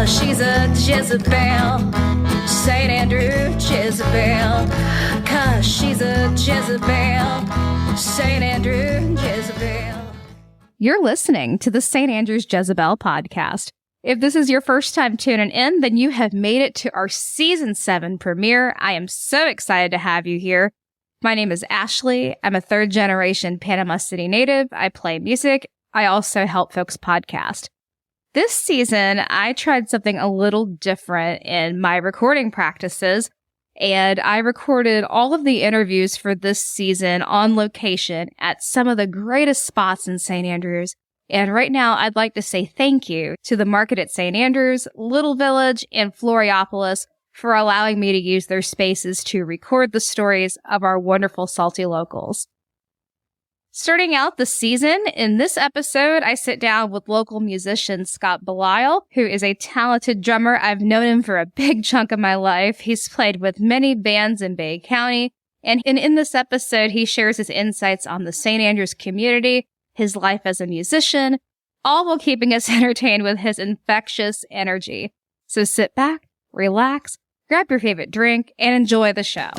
'cause she's a Jezebel. St. Andrew Jezebel, 'cause she's a Jezebel. St. Andrew Jezebel. You're listening to the St. Andrew's Jezebel Podcast. If this is your first time tuning in, then you have made it to our Season 7 premiere. I am so excited to have you here. My name is Ashley. I'm a third-generation Panama City native. I play music. I also help folks podcast. This season, I tried something a little different in my recording practices, and I recorded all of the interviews for this season on location at some of the greatest spots in St. Andrews. And right now, I'd like to say thank you to the Market at St. Andrews, Little Village, and Floriopolis for allowing me to use their spaces to record the stories of our wonderful salty locals. Starting out the season, in this episode, I sit down with local musician Scott Belisle, who is a talented drummer. I've known him for a big chunk of my life. He's played with many bands in Bay County, and in this episode, he shares his insights on the St. Andrews community, his life as a musician, all while keeping us entertained with his infectious energy. So sit back, relax, grab your favorite drink, and enjoy the show.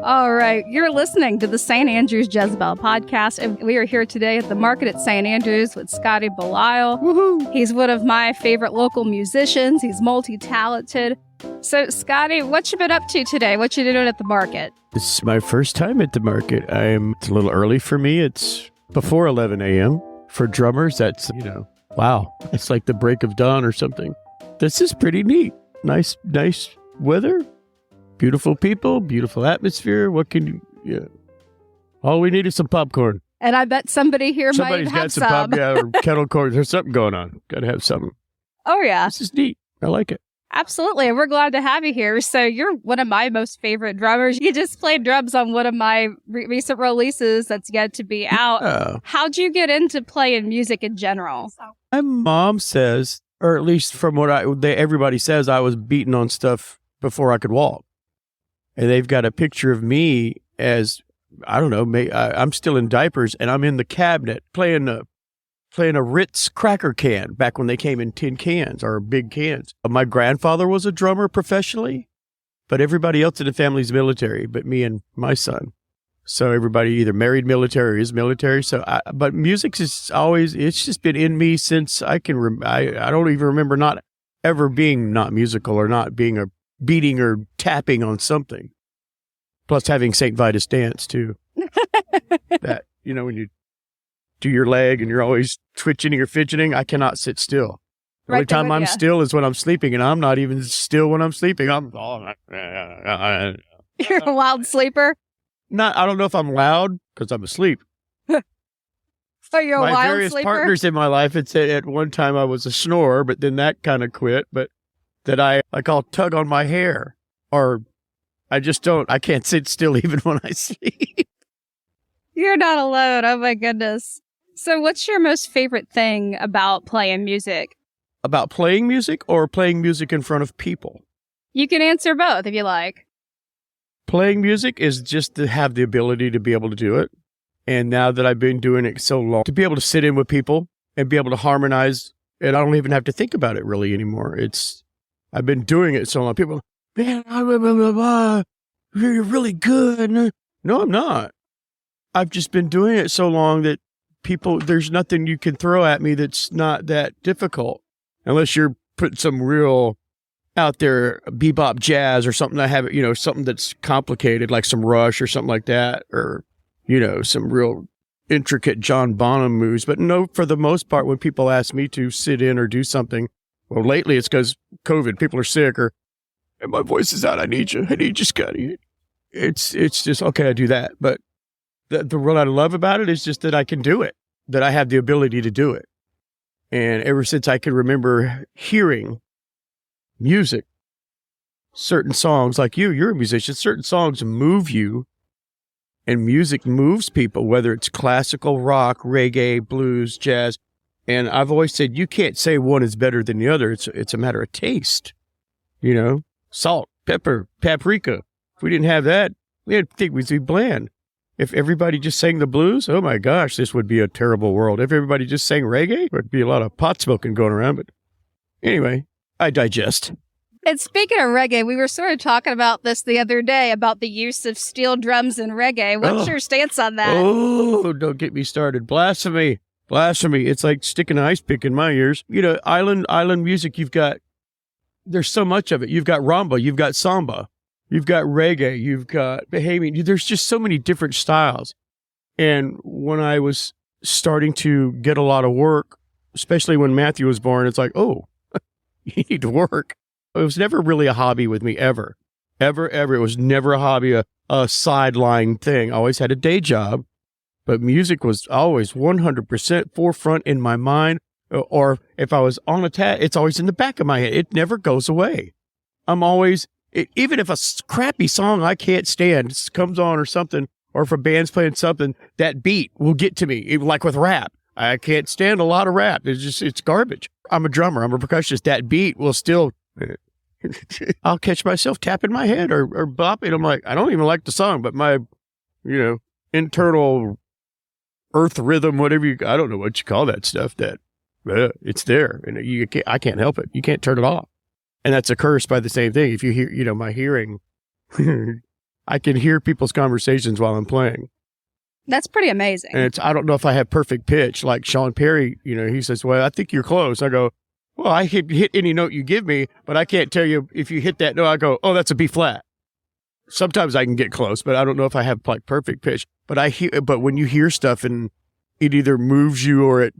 All right, you're listening to the St. Andrews Jezebel Podcast, and we are here today at the Market at St. Andrews with Scotty Belisle. Woohoo! He's one of my favorite local musicians. He's multi-talented. So, Scotty, what you been up to today? What you doing at the market? This is my first time at the market. It's a little early for me. It's before 11 a.m. For drummers, that's, wow. It's like the break of dawn or something. This is pretty neat. Nice weather. Beautiful people, beautiful atmosphere. What can you, all we need is some popcorn. And I bet somebody here Somebody's might have got some popcorn or kettle corn. There's something going on. Got to have something. Oh, yeah. This is neat. I like it. Absolutely. And we're glad to have you here. So you're one of my most favorite drummers. You just played drums on one of my recent releases that's yet to be out. Yeah. How'd you get into playing music in general? My mom says, or at least from what everybody says, I was beating on stuff before I could walk. And they've got a picture of me as, I don't know, I'm still in diapers and I'm in the cabinet playing a Ritz cracker can back when they came in tin cans or big cans. My grandfather was a drummer professionally, but everybody else in the family's military, but me and my son. So everybody either married military or is military. But music is always, it's just been in me since I can, I don't even remember not ever being not musical or not being a beating or tapping on something. Plus having St. Vitus dance too. That, when you do your leg and you're always twitching or fidgeting, I cannot sit still. The only time I'm still is when I'm sleeping, and I'm not even still when I'm sleeping. You're a wild sleeper? I don't know if I'm loud because I'm asleep. So you're a wild sleeper? My various partners in my life had said at one time I was a snorer, but then that kind of quit. But that I'll tug on my hair, or I can't sit still even when I sleep. You're not alone. Oh my goodness. So what's your most favorite thing about playing music? About playing music or playing music in front of people? You can answer both if you like. Playing music is just to have the ability to be able to do it. And now that I've been doing it so long, to be able to sit in with people and be able to harmonize, and I don't even have to think about it really anymore. I've been doing it so long. People, man, you're really good. No, I'm not. I've just been doing it so long that there's nothing you can throw at me that's not that difficult. Unless you're putting some real out there bebop jazz or something that have, something that's complicated, like some Rush or something like that, or, some real intricate John Bonham moves. But no, for the most part, when people ask me to sit in or do something, well, lately it's because COVID, people are sick, or and my voice is out. I need you, Scotty. It's just, okay, I do that. But what I love about it is just that I can do it, that I have the ability to do it. And ever since I can remember hearing music, certain songs, like you're a musician, certain songs move you, and music moves people, whether it's classical, rock, reggae, blues, jazz. And I've always said, you can't say one is better than the other. It's a matter of taste, salt, pepper, paprika. If we didn't have that, we'd think we'd be bland. If everybody just sang the blues, oh my gosh, this would be a terrible world. If everybody just sang reggae, there'd be a lot of pot smoking going around. But anyway, I digest. And speaking of reggae, we were sort of talking about this the other day about the use of steel drums in reggae. What's your stance on that? Oh, don't get me started. Blasphemy. Blasphemy. It's like sticking an ice pick in my ears. You know, island music, there's so much of it. You've got rumba, you've got samba, you've got reggae, you've got Bahamian. There's just so many different styles. And when I was starting to get a lot of work, especially when Matthew was born, it's like, oh, you need to work. It was never really a hobby with me, ever. Ever. It was never a hobby, a sideline thing. I always had a day job, but music was always 100% forefront in my mind. Or if I was on a it's always in the back of my head. It never goes away. I'm always, even if a crappy song I can't stand comes on or something, or if a band's playing something, that beat will get to me, like with rap. I can't stand a lot of rap. It's garbage. I'm a drummer. I'm a percussionist. That beat will still... I'll catch myself tapping my head or bopping. I'm like, I don't even like the song, but my, internal earth rhythm, whatever I don't know what you call that stuff, that it's there and I can't help it. You can't turn it off. And that's a curse by the same thing. If you hear, my hearing, I can hear people's conversations while I'm playing. That's pretty amazing. And I don't know if I have perfect pitch. Like Sean Perry, he says, well, I think you're close. I go, well, I hit any note you give me, but I can't tell you if you hit that note. I go, oh, that's a B flat. Sometimes I can get close, but I don't know if I have like perfect pitch. But when you hear stuff and it either moves you or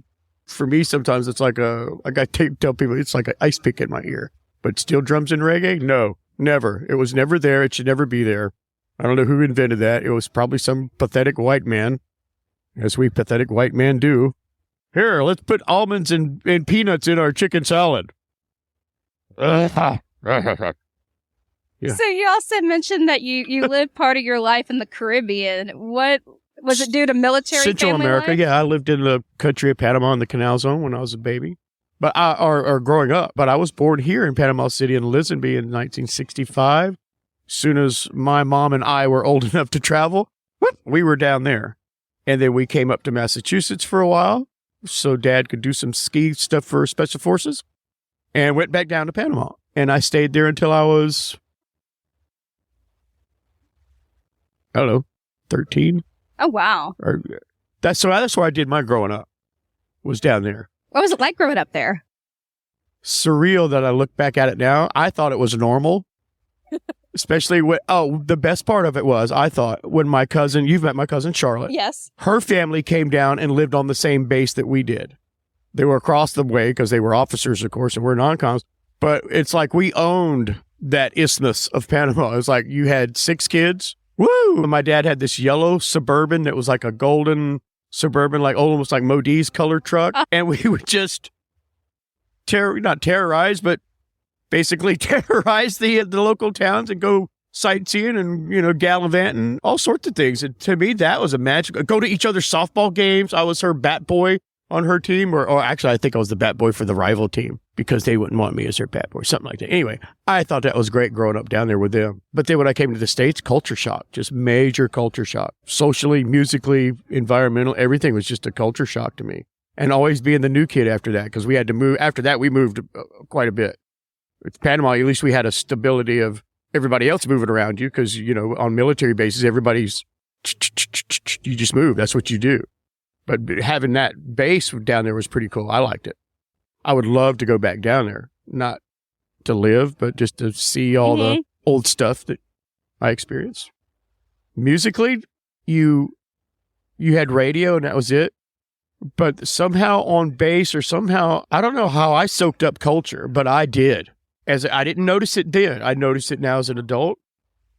for me, sometimes it's like I tell people it's like an ice pick in my ear. But steel drums and reggae? No, never. It was never there. It should never be there. I don't know who invented that. It was probably some pathetic white man, as we pathetic white men do. Here, let's put almonds and peanuts in our chicken salad. Yeah. So you also mentioned that you lived part of your life in the Caribbean. What was it due to military Central family America, life? yeah. I lived in the country of Panama in the Canal Zone when I was a baby, or growing up. But I was born here in Panama City in Lisenby in 1965. As soon as my mom and I were old enough to travel, we were down there. And then we came up to Massachusetts for a while, so Dad could do some ski stuff for Special Forces, and went back down to Panama. And I stayed there until I was, 13. Oh, wow. That's where I did my growing up, was down there. What was it like growing up there? Surreal that I look back at it now. I thought it was normal. Especially the best part of it was, I thought, when you've met my cousin Charlotte. Yes. Her family came down and lived on the same base that we did. They were across the way because they were officers, of course, and we're non-coms. But it's like we owned that isthmus of Panama. It was like you had 6 kids. Woo! My dad had this yellow Suburban that was like a golden Suburban, like almost like Modi's color truck. And we would just not terrorize, but basically terrorize the local towns and go sightseeing and, gallivant and all sorts of things. And to me, that was a magical. Go to each other's softball games. I was her bat boy on her team, or actually, I think I was the bat boy for the rival team because they wouldn't want me as their bat boy, something like that. Anyway, I thought that was great growing up down there with them. But then when I came to the States, culture shock, just major culture shock. Socially, musically, environmental, everything was just a culture shock to me. And always being the new kid after that, because we had to move. After that, we moved quite a bit. With Panama, at least we had a stability of everybody else moving around you because, on military bases, everybody's, you just move. That's what you do. But having that base down there was pretty cool. I liked it. I would love to go back down there, not to live, but just to see all the old stuff that I experienced. Musically, you had radio and that was it. But somehow on base or somehow, I don't know how I soaked up culture, but I did. I didn't notice it then. I noticed it now as an adult.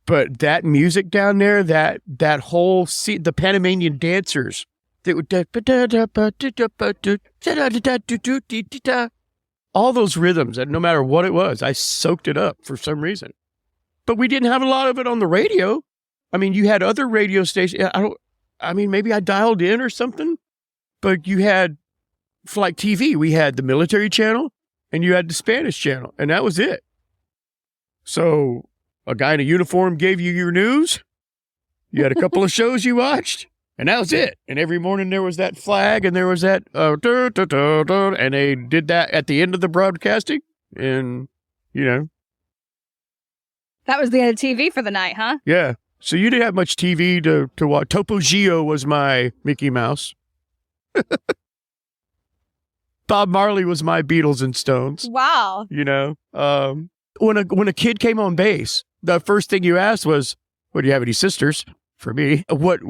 But that music down there, that whole the Panamanian dancers, they would all those rhythms, and no matter what it was, I soaked it up for some reason. But we didn't have a lot of it on the radio. I mean, you had other radio stations. Maybe I dialed in or something. But you had, for like TV, we had the military channel and you had the Spanish channel, and that was it. So a guy in a uniform gave you your news, You had a couple of shows you watched, and that was it. And every morning there was that flag, and there was that, and they did that at the end of the broadcasting, and, you know. That was the end of TV for the night, huh? Yeah. So you didn't have much TV to watch. Topo Gio was my Mickey Mouse. Bob Marley was my Beatles and Stones. Wow. You know, when a kid came on base, the first thing you asked was, "Well, do you have any sisters?" For me, what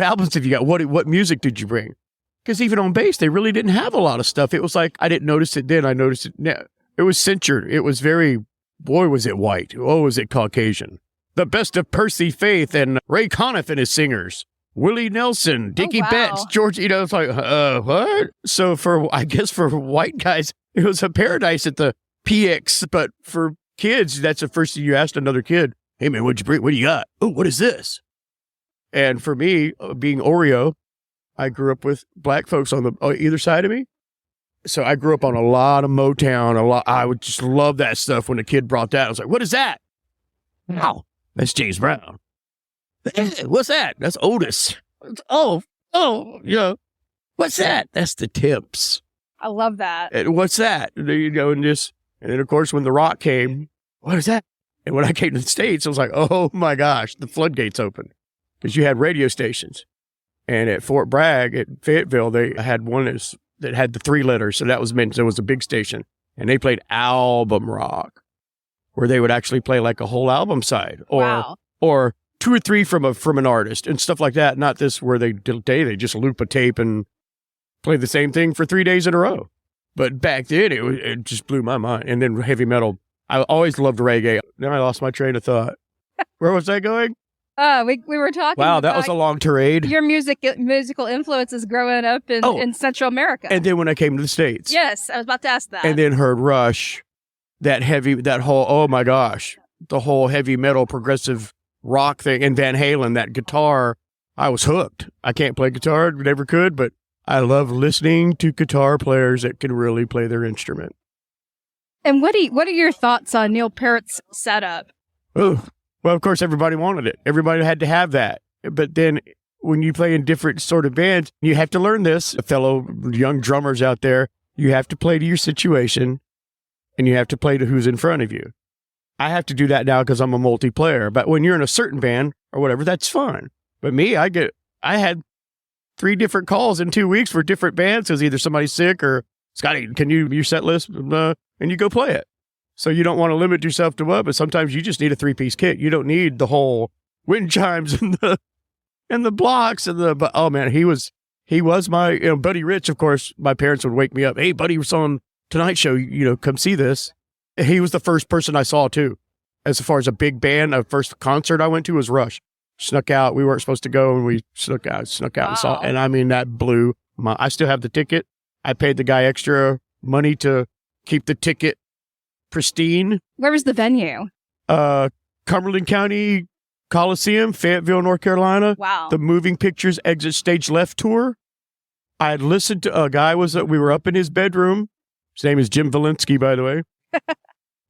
albums have you got? What music did you bring? Because even on base, they really didn't have a lot of stuff. It was like I didn't notice it then. I noticed it now. It was censored. It was very, boy, was it white. Oh, was it Caucasian? The best of Percy Faith and Ray Conniff and his singers. Willie Nelson, Dickie Betts, George, you know, it's like, what? So I guess for white guys, it was a paradise at the PX, but for kids, that's the first thing you asked another kid. Hey man, what'd you bring? What do you got? Oh, what is this? And for me, being Oreo, I grew up with black folks on either side of me. So I grew up on a lot of Motown, I would just love that stuff when a kid brought that. I was like, what is that? Wow, that's James Brown. Hey, what's that? That's Otis. Oh, yeah. What's that? That's the Temps. I love that. And what's that? And you know, and then of course when The Rock came, what is that? And when I came to the States, I was like, oh my gosh, the floodgates opened because you had radio stations. And at Fort Bragg at Fayetteville, they had one that had the 3 letters, so that was meant. So it was a big station, and they played album rock, where they would actually play like a whole album side, or 2 or 3 from an artist and stuff like that. Not this where they just loop a tape and play the same thing for 3 days in a row. But back then it just blew my mind. And then heavy metal. I always loved reggae. Then I lost my train of thought. Where was I going? We were talking. Wow, that was a long tirade. Your musical influences growing up in Central America. And then when I came to the States. Yes, I was about to ask that. And then heard Rush, that whole, oh my gosh, the whole heavy metal progressive rock thing, and Van Halen, that guitar, I was hooked. I can't play guitar, never could, but I love listening to guitar players that can really play their instrument. And what are your thoughts on Neil Peart's setup? Oh, well, of course, everybody wanted it. Everybody had to have that. But then when you play in different sort of bands, you have to learn this. Fellow young drummers out there, you have to play to your situation, and you have to play to who's in front of you. I have to do that now because I'm a multiplayer. But when you're in a certain band or whatever, that's fine. But me, I had 3 different calls in 2 weeks for different bands because either somebody's sick or, Scotty, can you your set list? And you go play it. So you don't want to limit yourself to what, but sometimes you just need a 3-piece kit. You don't need the whole wind chimes and the blocks but oh man, he was my, Buddy Rich, of course. My parents would wake me up. Hey, Buddy was on Tonight Show, come see this. He was the first person I saw too. As far as a big band, the first concert I went to was Rush. Snuck out. We weren't supposed to go, and we snuck out wow. And saw. And I mean, that blew I still have the ticket. I paid the guy extra money to keep the ticket pristine. Where was the venue? Cumberland County Coliseum, Fayetteville, North Carolina. Wow. The Moving Pictures Exit Stage Left tour. I had listened to a guy we were up in his bedroom. His name is Jim Valinsky, by the way.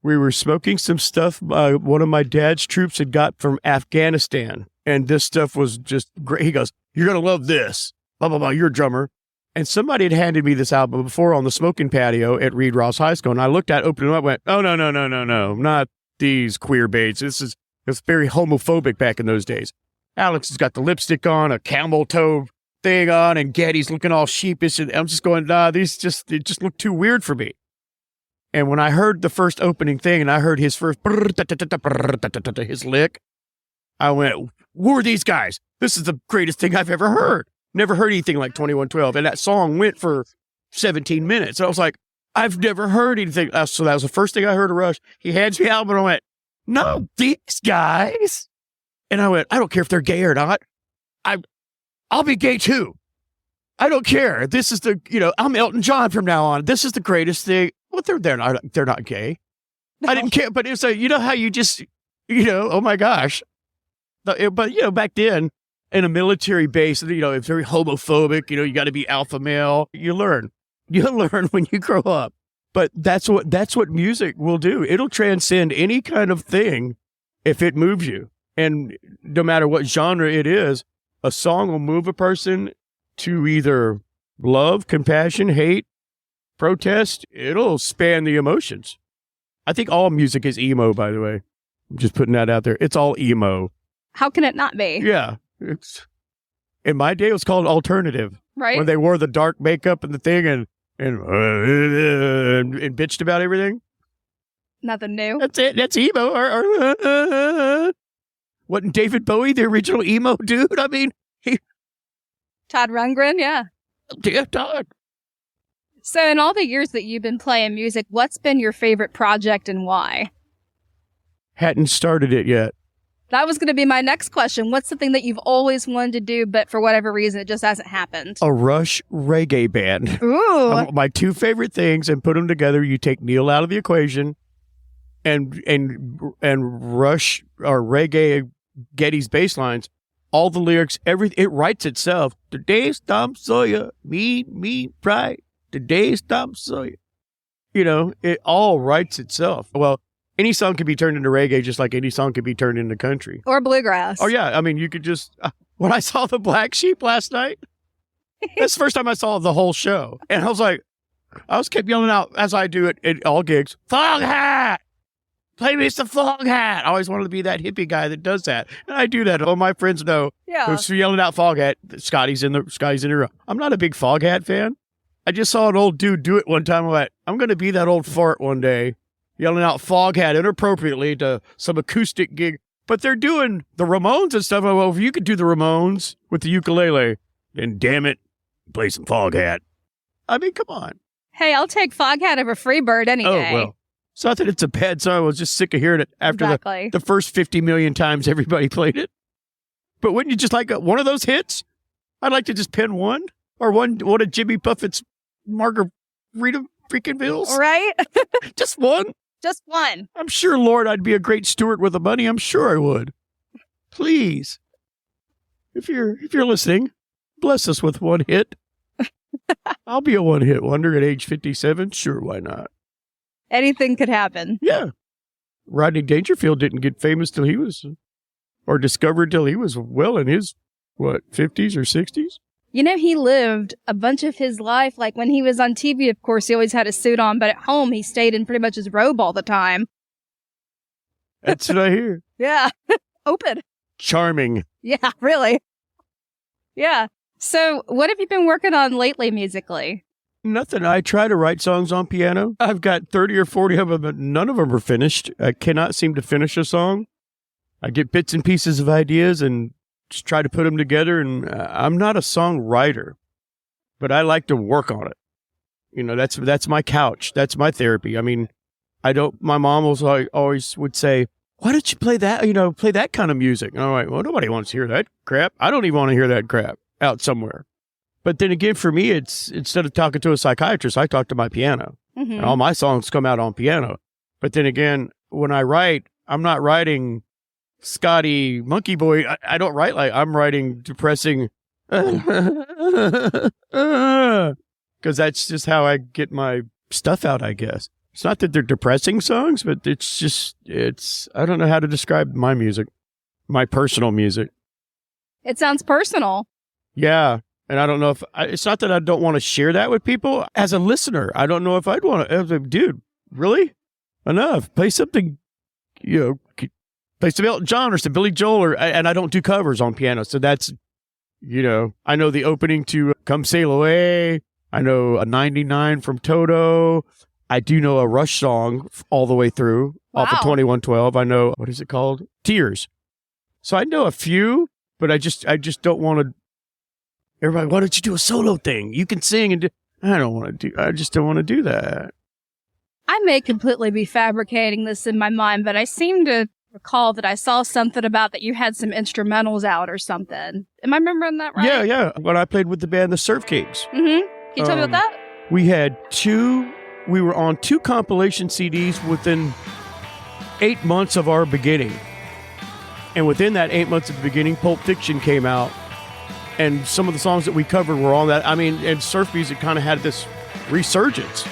We were smoking some stuff one of my dad's troops had got from Afghanistan. And this stuff was just great. He goes, you're going to love this. Blah, blah, blah. You're a drummer. And somebody had handed me this album before on the smoking patio at Reed Ross High School. And I looked at it, opened it up, went, oh, no, not these queer baits. It's very homophobic back in those days. Alex has got the lipstick on, a camel toe thing on, and Getty's looking all sheepish. And I'm just going, it just look too weird for me. And when I heard the first opening thing and I heard his first, his lick, I went, who are these guys? This is the greatest thing I've ever heard. Never heard anything like 2112. And that song went for 17 minutes. And I was like, I've never heard anything. So that was the first thing I heard of Rush. He hands me the album and I went, no, these guys. And I went, I don't care if they're gay or not. I'll be gay too. I don't care. This is I'm Elton John from now on. This is the greatest thing. Well, they're not gay. No. I didn't care, but it's how you just, oh my gosh. But back then in a military base, it's very homophobic. You got to be alpha male. You learn when you grow up. But that's what music will do. It'll transcend any kind of thing if it moves you. And no matter what genre it is, a song will move a person to either love, compassion, hate, protest. It'll span the emotions. I think all music is emo, by the way. I'm just putting that out there. It's all emo. How can it not be? Yeah. In my day, it was called alternative. Right. When they wore the dark makeup and the thing and bitched about everything. Nothing new. That's it. That's emo. Wasn't David Bowie the original emo dude? I mean, Todd Rundgren, yeah. Dear Todd. So in all the years that you've been playing music, what's been your favorite project and why? Hadn't started it yet. That was going to be my next question. What's something that you've always wanted to do, but for whatever reason, it just hasn't happened? A Rush reggae band. Ooh. My two favorite things, and put them together. You take Neil out of the equation, and Rush or reggae Getty's bass lines, all the lyrics, everything, it writes itself. Today's Tom Sawyer, me, pride. Today's Tom Sawyer. You know, it all writes itself. Well, any song can be turned into reggae just like any song can be turned into country. Or bluegrass. Oh, yeah. I mean, you could just... when I saw the Black Sheep last night, that's the first time I saw the whole show. And I was like... I was kept yelling out, as I do at all gigs, Fog Hat! Play me some Fog Hat! I always wanted to be that hippie guy that does that. And I do that. All my friends know. Yeah. Who's yelling out Fog Hat. Scotty's in the room. I'm not a big Fog Hat fan. I just saw an old dude do it one time. I'm like, I'm going to be that old fart one day. Yelling out Fog Hat inappropriately to some acoustic gig. But they're doing the Ramones and stuff. Well, if you could do the Ramones with the ukulele, then damn it, play some Fog Hat. I mean, come on. Hey, I'll take Fog Hat over Freebird any day. Oh, well. It's not that it's a bad song. I was just sick of hearing it after the first 50 million times everybody played it. But wouldn't you just like one of those hits? I'd like to just pin one. Or one of Jimmy Buffett's Margarita freaking Bills. Right? Just one. Just one. I'm sure, Lord, I'd be a great steward with the money. I'm sure I would. Please. If you're listening, bless us with one hit. I'll be a one-hit wonder at age 57. Sure, why not? Anything could happen. Yeah. Rodney Dangerfield didn't get famous till he was, or discovered till he was well in his, 50s or 60s? You know, he lived a bunch of his life. Like when he was on TV, of course, he always had a suit on, but at home, he stayed in pretty much his robe all the time. That's what I hear. Yeah. Open. Charming. Yeah, really. Yeah. So what have you been working on lately musically? Nothing. I try to write songs on piano. I've got 30 or 40 of them, but none of them are finished. I cannot seem to finish a song. I get bits and pieces of ideas and just try to put them together. And I'm not a songwriter, but I like to work on it. You know, that's my couch. That's my therapy. I mean, my mom was like, always would say, why don't you play that, play that kind of music? And I'm like, well, nobody wants to hear that crap. I don't even want to hear that crap out somewhere. But then again, for me, it's instead of talking to a psychiatrist, I talk to my piano. Mm-hmm. And all my songs come out on piano. But then again, when I write, I'm not writing Scotty Monkey Boy. I don't write like I'm writing depressing. Because that's just how I get my stuff out, I guess. It's not that they're depressing songs, but I don't know how to describe my music, my personal music. It sounds personal. Yeah. And I don't know it's not that I don't want to share that with people. As a listener, I don't know if I'd want to, dude, really? Enough. Play something, play some Elton John or some Billy Joel, and I don't do covers on piano. So that's, I know the opening to Come Sail Away. I know a 99 from Toto. I do know a Rush song all the way through off of 2112. I know, what is it called? Tears. So I know a few, but I just don't want to. Everybody, why don't you do a solo thing? You can sing and I just don't want to do that. I may completely be fabricating this in my mind, but I seem to recall that I saw something about that you had some instrumentals out or something. Am I remembering that right? Yeah. When I played with the band, the Surf Kings. Mm-hmm. Can you tell me about that? We were on 2 compilation CDs within 8 months of our beginning. And within that 8 months of the beginning, Pulp Fiction came out. And some of the songs that we covered were on that. I mean, and surf music kind of had this resurgence.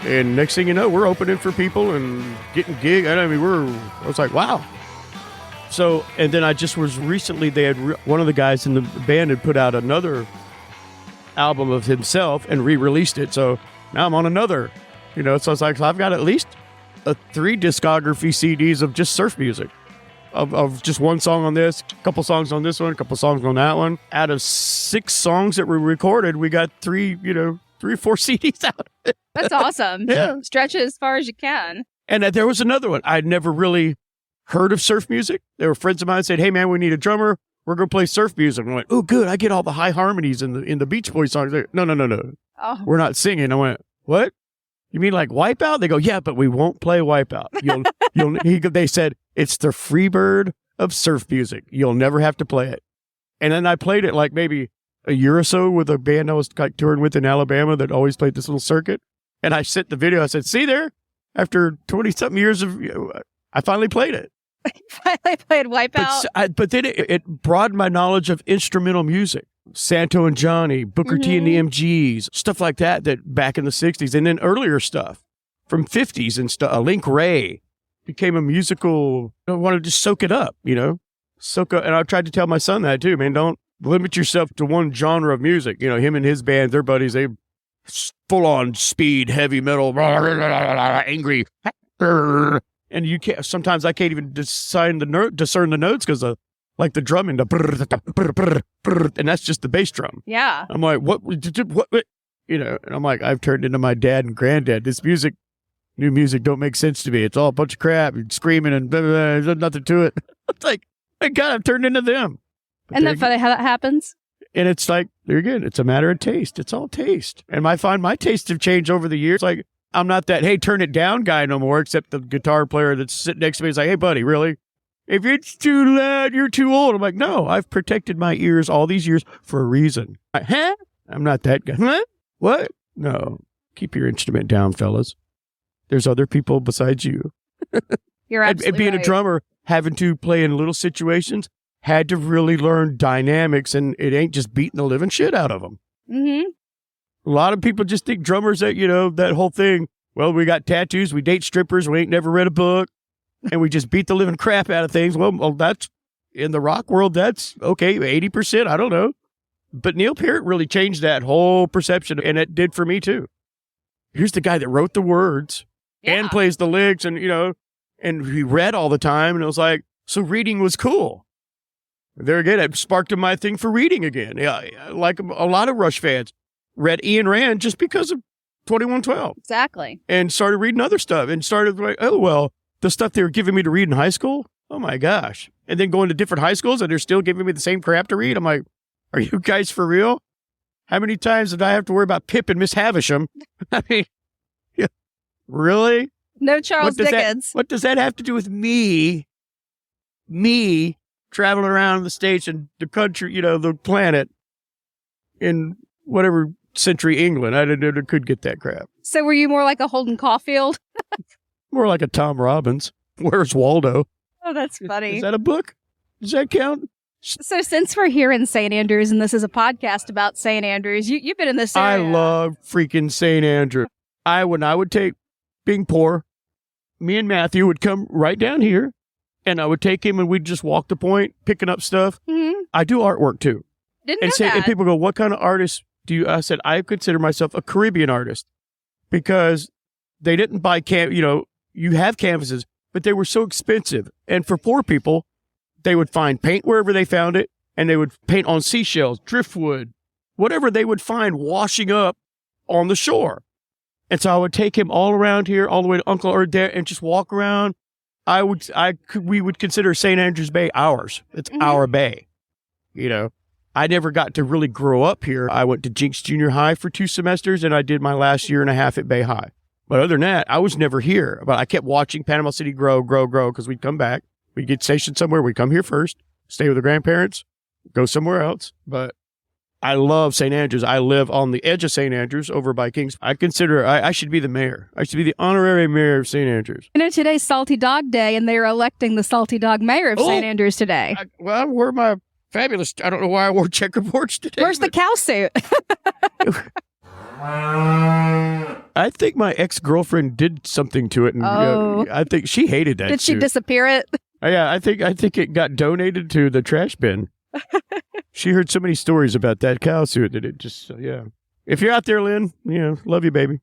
And next thing you know, we're opening for people and getting gigs. I was like, wow. So, and then I just was recently, they had, one of the guys in the band had put out another album of himself and re-released it. So now I'm on another, so it's like, I've got at least 3 discography CDs of just surf music. Of just one song on this, a couple songs on this one, a couple songs on that one. Out of 6 songs that were recorded, we got 3 or 4 CDs out. That's awesome. Yeah. Stretch it as far as you can. And there was another one. I'd never really heard of surf music. There were friends of mine said, "Hey man, we need a drummer. We're going to play surf music." And I went, "Oh, good. I get all the high harmonies in the Beach Boys songs." Like, no. Oh. We're not singing. I went, "What? You mean like Wipeout?" They go, "Yeah, but we won't play Wipeout." They said, "It's the Freebird of surf music. You'll never have to play it." And then I played it like maybe a year or so with a band I was touring with in Alabama that always played this little circuit. And I sent the video. I said, "See there? After 20-something years of, I finally played it." Finally played Wipeout. But then it broadened my knowledge of instrumental music. Santo and Johnny, Booker T and the MGs, stuff like that back in the 60s. And then earlier stuff from 50s and stuff. Link Ray became a musical, I wanted to soak it up, soak up. And I tried to tell my son that too, man, don't limit yourself to one genre of music. Him and his band, their buddies, they full on speed, heavy metal, angry. And you can't, sometimes I can't even discern the notes because of like the drumming, and that's just the bass drum. Yeah. I'm like, what, and I'm like, I've turned into my dad and granddad. This new music don't make sense to me. It's all a bunch of crap and screaming and blah, blah, blah. There's nothing to it. It's like, my God, I've turned into them. Isn't that funny how that happens? And it's like, there again, it's a matter of taste. It's all taste. And I find my tastes have changed over the years. Like, I'm not that, hey, turn it down guy no more, except the guitar player that's sitting next to me is like, "Hey, buddy, really? If it's too loud, you're too old." I'm like, no, I've protected my ears all these years for a reason. Huh? I'm not that guy. Huh? What? No. Keep your instrument down, fellas. There's other people besides you. You're absolutely and being right. a drummer, having to play in little situations, had to really learn dynamics, and it ain't just beating the living shit out of them. Mm-hmm. A lot of people just think drummers that, that whole thing, well, we got tattoos, we date strippers, we ain't never read a book, and we just beat the living crap out of things. Well, that's, in the rock world, that's, okay, 80%, I don't know. But Neil Peart really changed that whole perception, and it did for me, too. Here's the guy that wrote the words and plays the licks, and, and he read all the time, and it was like, so reading was cool. There again, it sparked my thing for reading again. Yeah, like a lot of Rush fans. Read Ian Rand just because of 2112. Exactly. And started reading other stuff and started like, oh, well, the stuff they were giving me to read in high school? Oh, my gosh. And then going to different high schools and they're still giving me the same crap to read. I'm like, are you guys for real? How many times did I have to worry about Pip and Miss Havisham? I mean, yeah, really? No Charles Dickens. What does that have to do with me traveling around the states and the country, the planet in whatever century England? I could get that crap. So were you more like a Holden Caulfield? More like a Tom Robbins. Where's Waldo? Oh, that's funny. Is that a book? Does that count? So since we're here in St. Andrews and this is a podcast about St. Andrews, you've been in this area. I love freaking St. Andrew. When I would take, being poor, me and Matthew would come right down here and I would take him and we'd just walk the point, picking up stuff. Mm-hmm. I do artwork too. Didn't know that. And people go, "What kind of artist do you?" I said, "I consider myself a Caribbean artist," because they didn't buy you have canvases, but they were so expensive. And for poor people, they would find paint wherever they found it, and they would paint on seashells, driftwood, whatever they would find washing up on the shore. And so I would take him all around here, all the way to Uncle Erd there, and just walk around. We would consider St. Andrews Bay ours. It's our bay, I never got to really grow up here. I went to Jinx Junior High for 2 semesters, and I did my last year and a half at Bay High. But other than that, I was never here. But I kept watching Panama City grow, because we'd come back. We'd get stationed somewhere. We'd come here first, stay with the grandparents, go somewhere else. But I love St. Andrews. I live on the edge of St. Andrews over by Kings. I consider I should be the mayor. I should be the honorary mayor of St. Andrews. Today's Salty Dog Day, and they're electing the Salty Dog mayor of St. Andrews today. I wore my fabulous, I don't know why I wore checkerboards today. Where's the cow suit? I think my ex-girlfriend did something to it, and I think she hated that Did she suit. disappear it? Yeah, I think it got donated to the trash bin. She heard so many stories about that cow suit that it just, yeah. If you're out there, Lynn, love you, baby.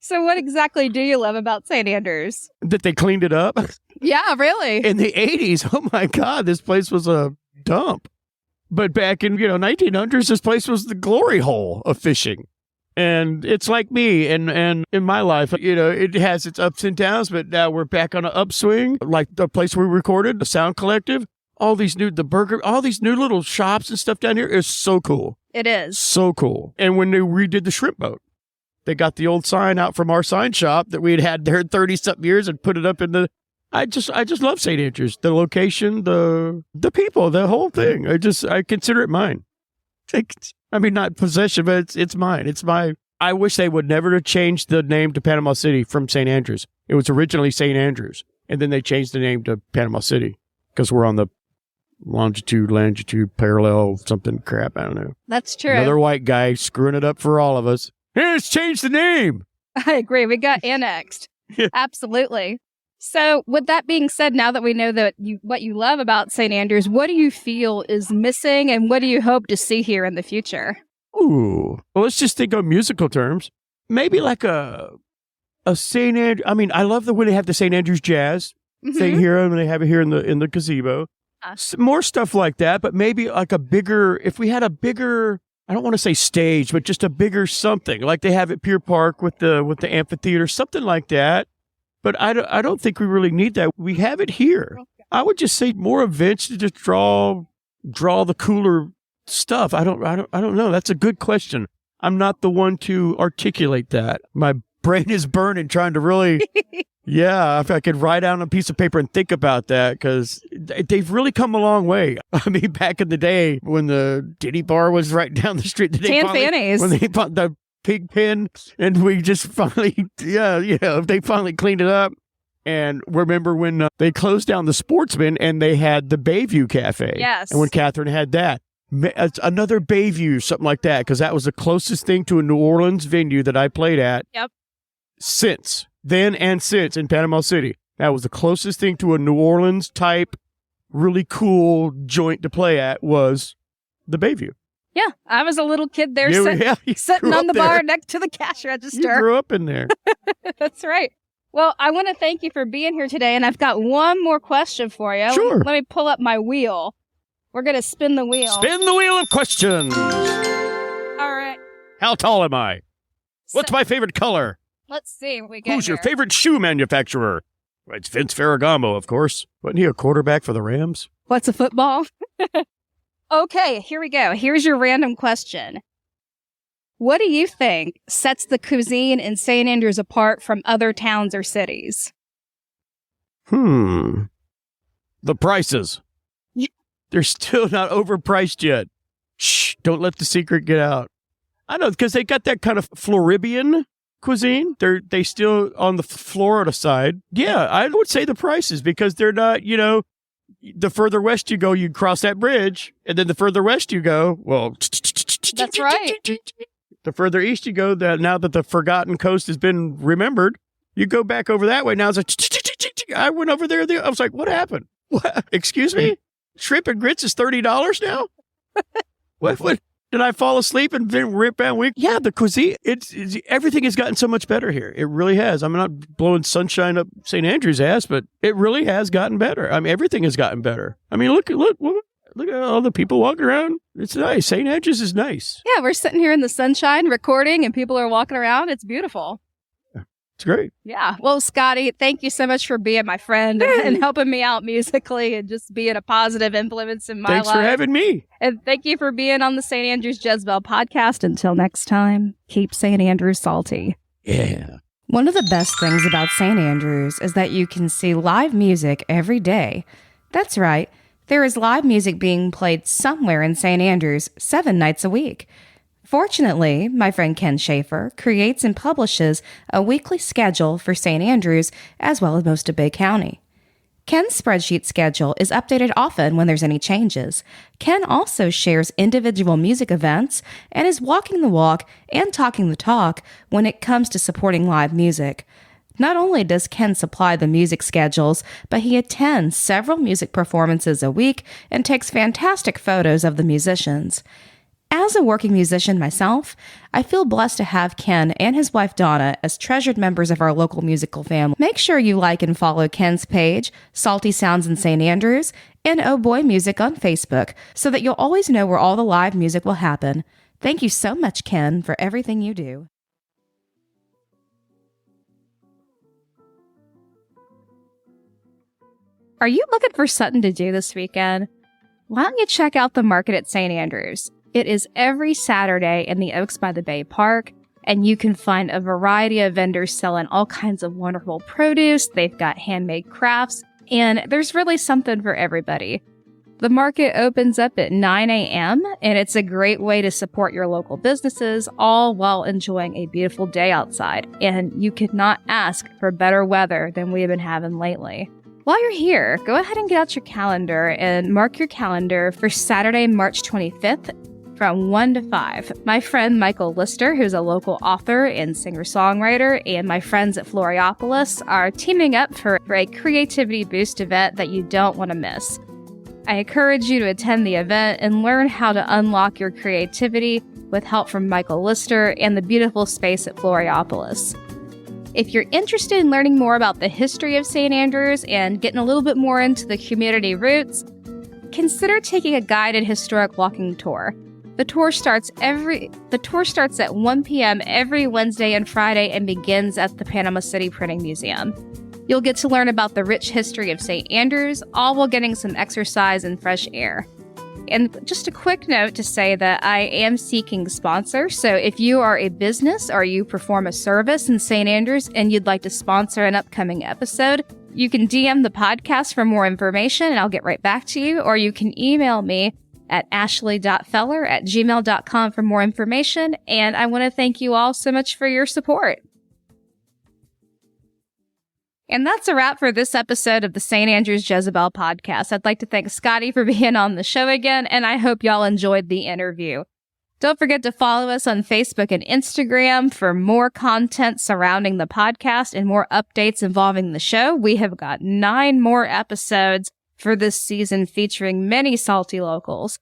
So what exactly do you love about St. Andrews? That they cleaned it up. Yeah, really. In the 80s, oh my God, this place was a dump. But back in, 1900s, this place was the glory hole of fishing. And it's like me, and in my life, it has its ups and downs, but now we're back on an upswing, like the place we recorded, the Sound Collective, all these new little shops and stuff down here is so cool. It is. So cool. And when they redid the shrimp boat, they got the old sign out from our sign shop that we had there 30-something years and put it up in the... I just love St. Andrews. The location, the people, the whole thing. I consider it mine. Not possession, but it's mine. It's my... I wish they would never have changed the name to Panama City from St. Andrews. It was originally St. Andrews, and then they changed the name to Panama City because we're on the longitude, parallel, something crap. I don't know. That's true. Another white guy screwing it up for all of us. Hey, let's change the name. I agree. We got annexed. Absolutely. So with that being said, now that we know what you love about St. Andrews, what do you feel is missing and what do you hope to see here in the future? Ooh. Well, let's just think of musical terms. Maybe like a St. Andrews. I love the way they have the St. Andrews Jazz thing here, and they have it here in the gazebo. More stuff like that, but maybe like if we had a bigger, I don't want to say stage, but just a bigger something like they have at Pier Park with the amphitheater, something like that. But I don't think we really need that. We have it here. Okay. I would just say more events to just draw the cooler stuff. I don't know. That's a good question. I'm not the one to articulate that. My brain is burning trying to really, if I could write out on a piece of paper and think about that, because they've really come a long way. Back in the day when the Diddy bar was right down the street. Fannies. When they bought the pig pen, and we just finally, they finally cleaned it up. And remember when they closed down the Sportsman and they had the Bayview Cafe. Yes. And when Catherine had that. Another Bayview, something like that, because that was the closest thing to a New Orleans venue that I played at. Yep. Since then and since in Panama City. That was the closest thing to a New Orleans type, really cool joint to play at was the Bayview. Yeah, I was a little kid there sitting on the bar next to the cash register. You grew up in there. That's right. Well, I want to thank you for being here today, and I've got one more question for you. Sure. Let me pull up my wheel. We're going to spin the wheel. Spin the wheel of questions. All right. How tall am I? What's my favorite color? Let's see what we get. Who's your favorite shoe manufacturer? It's Vince Ferragamo, of course. Wasn't he a quarterback for the Rams? What's a football? Okay, here we go. Here's your random question. What do you think sets the cuisine in St. Andrews apart from other towns or cities? The prices. They're still not overpriced yet. Shh, don't let the secret get out. I know, because they got that kind of Floridian cuisine. They still on the Florida side. Yeah, I would say the prices, because they're not, the further west you go, you cross that bridge, and then the further west you go, well, that's right. The further east you go, now that the forgotten coast has been remembered, you go back over that way. Now it's like, I went over there. I was like, what happened? What? Excuse me? Shrimp and grits is $30 now? What? Did I fall asleep and then rip out week? Yeah, the cuisine, everything has gotten so much better here. It really has. I'm not blowing sunshine up St. Andrew's ass, but it really has gotten better. Everything has gotten better. Look at all the people walking around. It's nice. St. Andrews is nice. Yeah, we're sitting here in the sunshine recording and people are walking around. It's beautiful. It's great. Yeah. Well, Scotty, thank you so much for being my friend and helping me out musically and just being a positive influence in my life. Thanks for having me. And thank you for being on the St. Andrews Jezebel podcast. Until next time, keep St. Andrews salty. Yeah. One of the best things about St. Andrews is that you can see live music every day. That's right. There is live music being played somewhere in St. Andrews 7 nights a week. Fortunately, my friend Ken Schaefer creates and publishes a weekly schedule for St. Andrews as well as most of Bay County. Ken's spreadsheet schedule is updated often when there's any changes. Ken also shares individual music events and is walking the walk and talking the talk when it comes to supporting live music. Not only does Ken supply the music schedules, but he attends several music performances a week and takes fantastic photos of the musicians. As a working musician myself, I feel blessed to have Ken and his wife Donna as treasured members of our local musical family. Make sure you like and follow Ken's page, Salty Sounds in St. Andrews, and Oh Boy Music on Facebook, so that you'll always know where all the live music will happen. Thank you so much, Ken, for everything you do. Are you looking for something to do this weekend? Why don't you check out the market at St. Andrews? It is every Saturday in the Oaks by the Bay Park, and you can find a variety of vendors selling all kinds of wonderful produce. They've got handmade crafts, and there's really something for everybody. The market opens up at 9 a.m., and it's a great way to support your local businesses, all while enjoying a beautiful day outside. And you could not ask for better weather than we've been having lately. While you're here, go ahead and get out your calendar and mark your calendar for Saturday, March 25th from 1 to 5. My friend Michael Lister, who's a local author and singer-songwriter, and my friends at Floriopolis are teaming up for a creativity boost event that you don't want to miss. I encourage you to attend the event and learn how to unlock your creativity with help from Michael Lister and the beautiful space at Floriopolis. If you're interested in learning more about the history of St. Andrews and getting a little bit more into the community roots, consider taking a guided historic walking tour. The tour starts at 1 p.m. every Wednesday and Friday and begins at the Panama City Printing Museum. You'll get to learn about the rich history of St. Andrews, all while getting some exercise and fresh air. And just a quick note to say that I am seeking sponsors. So if you are a business or you perform a service in St. Andrews and you'd like to sponsor an upcoming episode, you can DM the podcast for more information and I'll get right back to you. Or you can email me at ashley.feller@gmail.com for more information. And I want to thank you all so much for your support. And that's a wrap for this episode of the St. Andrews Jezebel Podcast. I'd like to thank Scotty for being on the show again, and I hope y'all enjoyed the interview. Don't forget to follow us on Facebook and Instagram for more content surrounding the podcast and more updates involving the show. We have got 9 more episodes for this season featuring many salty locals.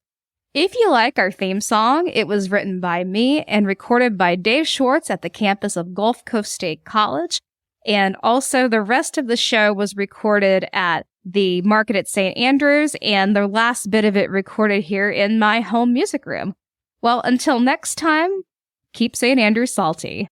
If you like our theme song, it was written by me and recorded by Dave Schwartz at the campus of Gulf Coast State College. And also the rest of the show was recorded at the market at St. Andrews, and the last bit of it recorded here in my home music room. Well, until next time, keep St. Andrews salty.